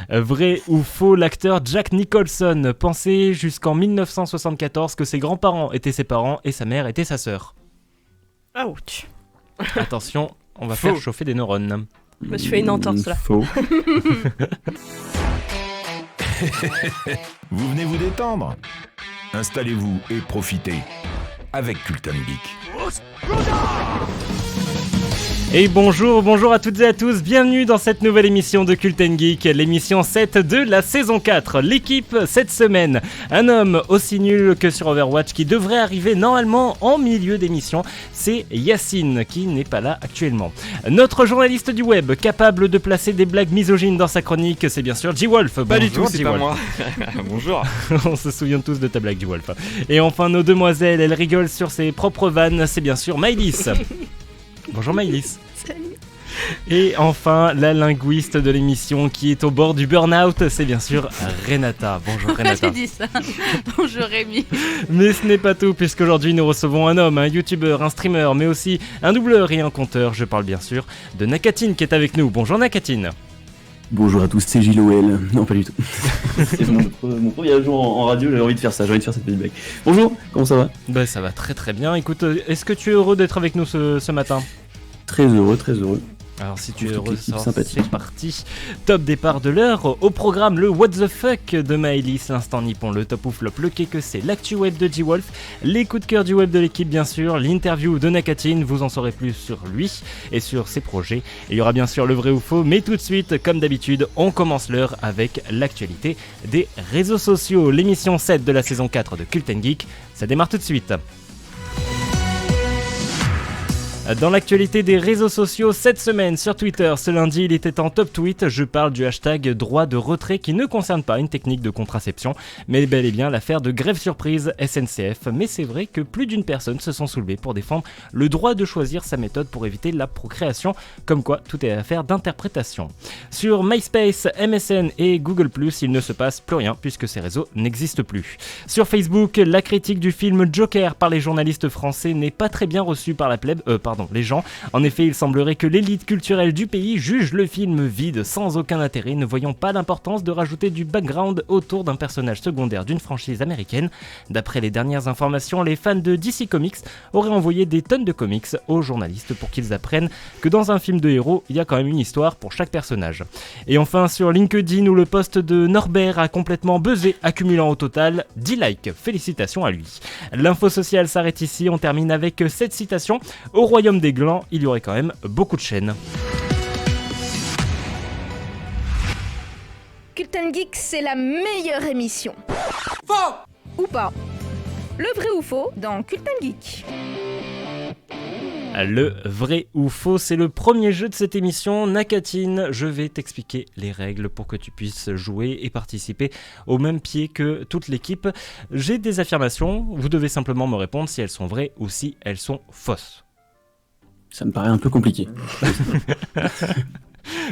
Vrai ou faux, l'acteur Jack Nicholson pensait jusqu'en 1974 que ses grands-parents étaient ses parents et sa mère était sa sœur. Ouch. Attention, on va Faux. faire chauffer des neurones. Je me suis fait une entorse là. Faux. Vous venez vous détendre. Installez-vous et profitez avec Culton Geek. Et bonjour à toutes et à tous, bienvenue dans cette nouvelle émission de Cult & Geek, l'émission 7 de la saison 4. L'équipe cette semaine, un homme aussi nul que sur Overwatch qui devrait arriver normalement en milieu d'émission, c'est Yacine qui n'est pas là actuellement. Notre journaliste du web, capable de placer des blagues misogynes dans sa chronique, c'est bien sûr G-Wolf. Pas du tout, c'est pas G-Wolf. moi. Bonjour. On se souvient tous de ta blague G-Wolf. Et enfin nos demoiselles, elles rigolent sur ses propres vannes, c'est bien sûr Maëlys. Bonjour Maëlys. Salut. Et enfin, la linguiste de l'émission qui est au bord du burn-out, c'est bien sûr Renata. Bonjour Renata. J'ai dit ça. Bonjour Rémi. Mais ce n'est pas tout, puisqu'aujourd'hui nous recevons un homme, un youtubeur, un streamer, mais aussi un doubleur et un conteur. Je parle bien sûr de Nakatine qui est avec nous. Bonjour Nakatine. Bonjour à tous, c'est JLOL. Non, pas du tout. C'est mon premier jour en radio, j'avais envie de faire ça, j'ai envie de faire cette petite blague. Bonjour, comment ça va ? Bah ça va très très bien. Écoute, est-ce que tu es heureux d'être avec nous ce matin ? Très heureux, très heureux. Alors si tu es Toute heureux, l'équipe c'est sympathique. parti. Top départ de l'heure. Au programme, le What the fuck de Maëlys, l'instant nippon, le top ou flop, le quai que c'est, l'actu web de G-Wolf, les coups de cœur du web de l'équipe bien sûr, l'interview de Nakatine, vous en saurez plus sur lui et sur ses projets. Et il y aura bien sûr le vrai ou faux, mais tout de suite, comme d'habitude, on commence l'heure avec l'actualité des réseaux sociaux. L'émission 7 de la saison 4 de Cult & Geek, ça démarre tout de suite. Dans l'actualité des réseaux sociaux, cette semaine sur Twitter, ce lundi il était en top tweet, je parle du hashtag droit de retrait qui ne concerne pas une technique de contraception, mais bel et bien l'affaire de grève surprise SNCF. Mais c'est vrai que plus d'une personne se sont soulevées pour défendre le droit de choisir sa méthode pour éviter la procréation, comme quoi tout est affaire d'interprétation. Sur MySpace, MSN et Google+, il ne se passe plus rien puisque ces réseaux n'existent plus. Sur Facebook, la critique du film Joker par les journalistes français n'est pas très bien reçue par la plèbe, les gens. En effet, il semblerait que l'élite culturelle du pays juge le film vide sans aucun intérêt, ne voyant pas l'importance de rajouter du background autour d'un personnage secondaire d'une franchise américaine. D'après les dernières informations, les fans de DC Comics auraient envoyé des tonnes de comics aux journalistes pour qu'ils apprennent que dans un film de héros, il y a quand même une histoire pour chaque personnage. Et enfin, sur LinkedIn, où le post de Norbert a complètement buzzé, accumulant au total 10 likes. Félicitations à lui. L'info sociale s'arrête ici, on termine avec cette citation. Au royaume des glands, il y aurait quand même beaucoup de chaînes. Cult & Geek, c'est la meilleure émission. Faux Ou pas. Le vrai ou faux dans Cult & Geek. Le vrai ou faux, c'est le premier jeu de cette émission. Nakatine, je vais t'expliquer les règles pour que tu puisses jouer et participer au même pied que toute l'équipe. J'ai des affirmations, vous devez simplement me répondre si elles sont vraies ou si elles sont fausses. Ça me paraît un peu compliqué.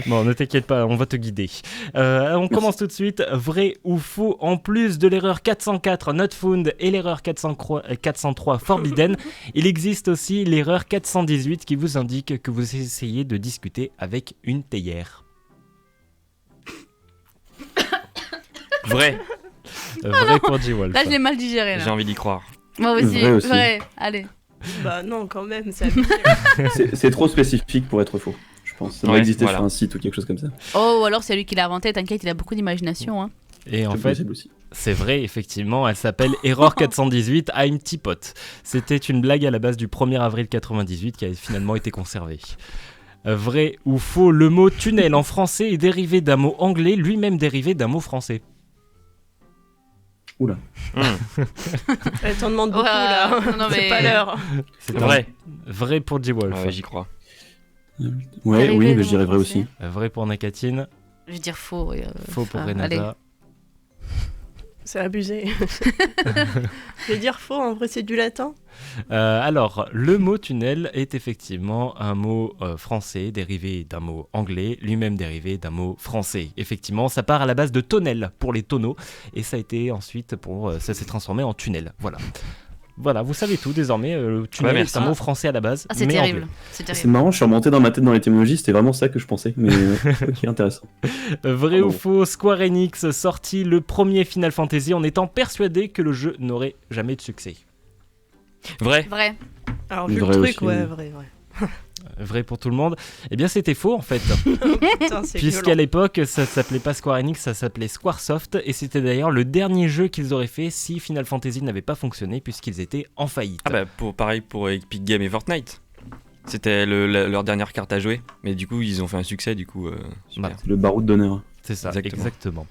Bon, ne t'inquiète pas, on va te guider. On commence tout de suite. Vrai ou faux, en plus de l'erreur 404 not found et l'erreur 403 forbidden, il existe aussi l'erreur 418 qui vous indique que vous essayez de discuter avec une théière. Vrai. Vrai pour G-Wolf. Là, je l'ai mal digéré. J'ai Là. envie d'y croire. Moi aussi. Vrai aussi. Vrai. Allez. Bah non, quand même, ça. C'est trop spécifique pour être faux, je pense. Ça doit Ouais, exister voilà. sur un site ou quelque chose comme ça. Oh, ou alors c'est lui qui l'a inventé. T'inquiète, il a beaucoup d'imagination. Hein. Et en C'est fait, possible aussi. c'est vrai, effectivement, elle s'appelle Error 418 I'm Teapot. C'était une blague à la base du 1er avril 98 qui a finalement été conservée. Vrai ou faux, le mot tunnel en français est dérivé d'un mot anglais, lui-même dérivé d'un mot français. Oula. Elle t'en demande beaucoup Ouais, là. non, mais- C'est pas l'heure. C'est Vrai. Vrai pour G-Wolf. Ouais, j'y crois. Ouais, Arrivé oui, dans mais je dirais mon vrai français. aussi. Vrai pour Nakatine. Je vais dire faux. Faux pour allez. Renata. C'est abusé. Je vais dire faux, en vrai c'est du latin. Alors, le mot tunnel est effectivement un mot français dérivé d'un mot anglais, lui-même dérivé d'un mot français. Effectivement, ça part à la base de tonnel pour les tonneaux et ça a été ensuite ça s'est transformé en tunnel. Voilà. Voilà, vous savez tout désormais. Tunnel merci. est un mot français à la base. Ah, c'est mais terrible. anglais. C'est C'est terrible. marrant, je suis remonté dans ma tête dans l'étymologie, c'était vraiment ça que je pensais, mais ok, intéressant. Vrai Pardon. ou faux, Square Enix sortit le premier Final Fantasy en étant persuadé que le jeu n'aurait jamais de succès. Vrai. Vrai. Alors, vu le Vrai truc, aussi, ouais, oui. vrai. Vrai pour tout le monde. Eh bien, c'était faux en fait. Putain, c'est Puisqu'à violent. l'époque, ça s'appelait pas Square Enix, ça s'appelait Squaresoft. Et c'était d'ailleurs le dernier jeu qu'ils auraient fait si Final Fantasy n'avait pas fonctionné, puisqu'ils étaient en faillite. Ah bah pareil pour Epic Games et Fortnite. C'était leur dernière carte à jouer, mais du coup ils ont fait un succès, du coup super. Bah, C'est le baroud d'honneur. C'est ça, Exactement. exactement.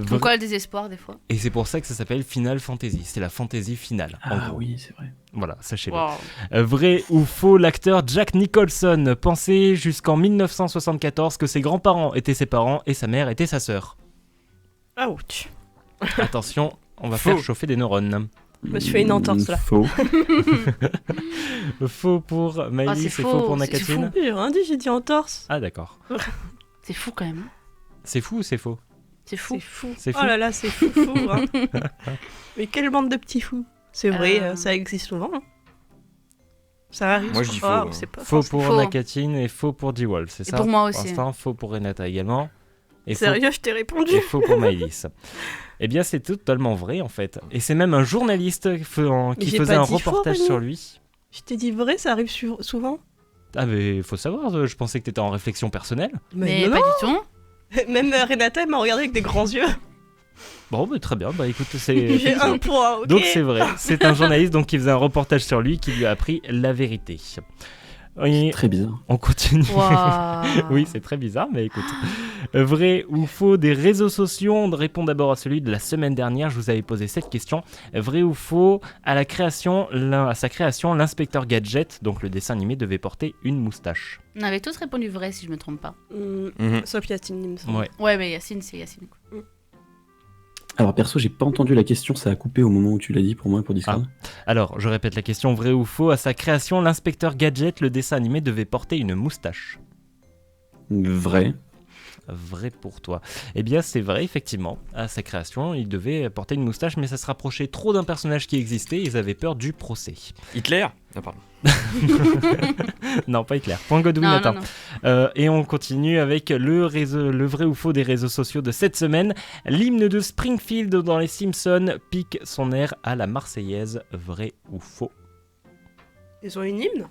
Comme quoi le désespoir des fois. Et c'est pour ça que ça s'appelle Final Fantasy. C'est la fantasy finale. en Ah gros. oui, c'est vrai. Voilà, sachez-le. Wow. Vrai ou faux, l'acteur Jack Nicholson pensait jusqu'en 1974 que ses grands-parents étaient ses parents et sa mère était sa sœur. Ouch. Attention, on va Faux. faire chauffer des neurones. Je me suis fait une entorse, là. Faux. Faux pour Maëlys c'est et faux, faux pour c'est Nakatine. J'ai rien dit, j'ai dit entorse. Ah d'accord. C'est fou quand même. C'est fou ou c'est faux? C'est fou. C'est fou. C'est fou. Oh là là, c'est fou, hein. Mais quelle bande de petits fous. C'est vrai, Euh. ça existe souvent. Hein. Ça arrive. Moi, je dis souvent. faux, hein. C'est pas Faux forcément- pour Faux. Nakatine et faux pour D-Wolf, c'est Et ça? pour moi Pour aussi. l'instant, faux pour Renata également. Et faux, Sérieux, je t'ai répondu. et faux pour Maëlys. Eh bien, c'est totalement vrai en fait. Et c'est même un journaliste qui j'ai faisait pas un dit faux, reportage Rémi. sur lui. Je t'ai dit vrai, ça arrive souvent. Ah mais faut savoir, je pensais que t'étais en réflexion personnelle. Mais non. pas du tout. Même Renata, elle m'a regardé avec des grands yeux. Bon, bah, très bien, bah écoute, c'est... J'ai un point, ok. Donc c'est vrai, c'est un journaliste donc, qui faisait un reportage sur lui qui lui a appris la vérité. Et Très bizarre. on continue. Waouh. Oui, c'est très bizarre, mais écoute. Vrai ou faux des réseaux sociaux? On répond d'abord à celui de la semaine dernière. Je vous avais posé cette question. Vrai ou faux, à sa création, l'inspecteur Gadget, donc le dessin animé, devait porter une moustache. On avait tous répondu vrai si je me trompe pas. Mhm. Sauf Yacine, il me semble. Ouais. Ouais, mais Yacine, c'est Yacine. Alors perso, j'ai pas entendu la question, ça a coupé au moment où tu l'as dit pour moi, pour Discord. Alors, je répète la question. Vrai ou faux, à sa création, l'inspecteur Gadget, le dessin animé, devait porter une moustache. Vrai. Vrai pour toi. Eh bien, c'est vrai, effectivement. À sa création, il devait porter une moustache, mais ça se rapprochait trop d'un personnage qui existait. Ils avaient peur du procès. Hitler. Ah, pardon. Non, pas Hitler. Point Godwin Non, atteint. non, non. Et on continue avec le vrai ou faux des réseaux sociaux de cette semaine. L'hymne de Springfield dans Les Simpsons pique son air à la Marseillaise. Vrai ou faux? Ils ont une hymne.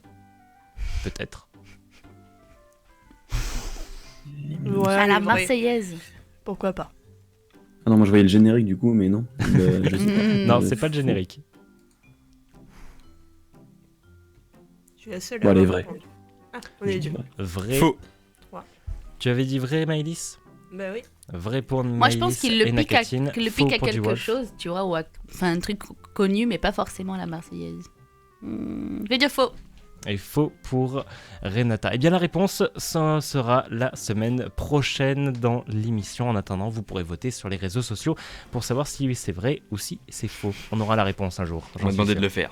Peut-être. Ouais, À la vrai. Marseillaise. Pourquoi pas. Ah non, moi je voyais le générique du coup, mais non. Je sais pas. Non, Euh, c'est pas le générique. Je suis la seule. Bon, à allez, avoir vrai. répondu. Ah, on est deux. Vrai. Faux. Tu avais dit vrai, Maëlys? Bah oui. Vrai pour Maëlys. Moi, je pense qu'il le et pique à, Nakatine. qu'il le Faux pique à pour quelque D-Wolf. chose, tu vois, ou enfin un truc connu, mais pas forcément la Marseillaise. Je vais dire faux. Et faux pour Renata. Eh bien, la réponse, ça sera la semaine prochaine dans l'émission. En attendant, vous pourrez voter sur les réseaux sociaux pour savoir si c'est vrai ou si c'est faux. On aura la réponse un jour. On m'a demandé de le faire.